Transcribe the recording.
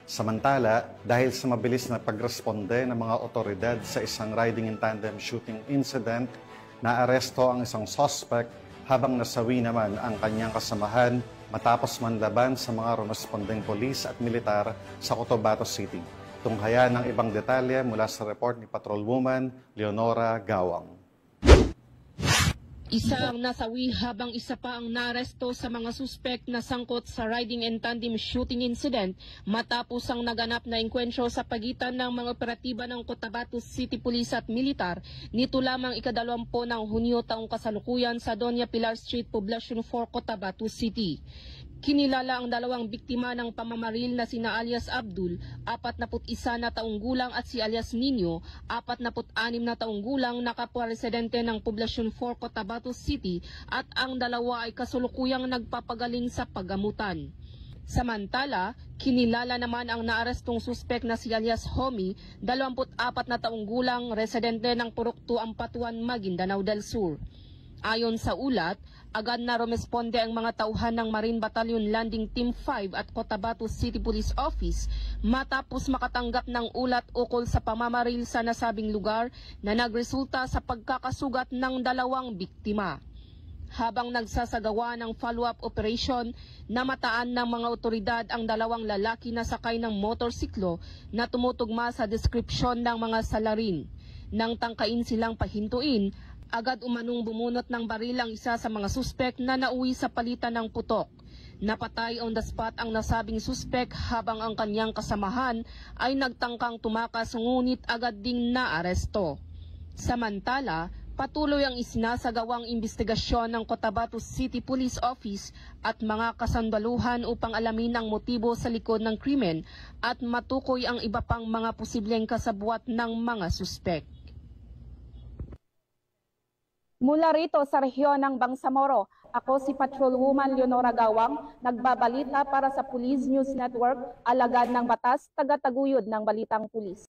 Samantala, dahil sa mabilis na pagresponde ng mga otoridad sa isang riding in tandem shooting incident, naaresto ang isang suspect habang nasawi naman ang kanyang kasamahan matapos manlaban sa mga responding polis at militar sa Cotabato City. Tunghayan ng ibang detalye mula sa report ni Patrolwoman Leonora Gawang. Isa ang nasawi habang isa pa ang naaresto sa mga suspect na sangkot sa riding and tandem shooting incident matapos ang naganap na engkwentro sa pagitan ng mga operatiba ng Cotabato City Police at Militar nito lamang ika-20 ng Hunyo taong kasalukuyan sa Doña Pilar Street, Poblacion 4, Cotabato City. Kinilala ang dalawang biktima ng pamamaril na sina alias Abdul, 41 na taong gulang at si alias Nino, 46 na taong gulang na kapwa residente ng Poblacion 4, Cotabato City at ang dalawa ay kasulukuyang nagpapagaling sa paggamutan. Samantala, kinilala naman ang naarestong suspek na si alias Homie, 24 na taong gulang, residente ng Purok 2, Ampatuan, Maguindanao del Sur. Ayon sa ulat, agad na rumesponde ang mga tauhan ng Marine Battalion Landing Team 5 at Cotabato City Police Office matapos makatanggap ng ulat ukol sa pamamaril sa nasabing lugar na nagresulta sa pagkakasugat ng dalawang biktima. Habang nagsasagawa ng follow-up operation, namataan ng mga otoridad ang dalawang lalaki na sakay ng motorsiklo na tumutugma sa deskripsyon ng mga salarin. Nang tangkain silang pahintuin, agad umanong bumunot ng baril ang isa sa mga suspek na nauwi sa palitan ng putok. Napatay on the spot ang nasabing suspek habang ang kanyang kasamahan ay nagtangkang tumakas ngunit agad ding naaresto. Samantala, patuloy ang isinasagawang investigasyon ng Cotabato City Police Office at mga kasandaluhan upang alamin ang motibo sa likod ng krimen at matukoy ang iba pang mga posibleng kasabwat ng mga suspek. Mula rito sa rehiyon ng Bangsamoro, ako si Patrolwoman Leonora Gawang, nagbabalita para sa Police News Network, alagad ng batas, taga-taguyod ng Balitang Pulis.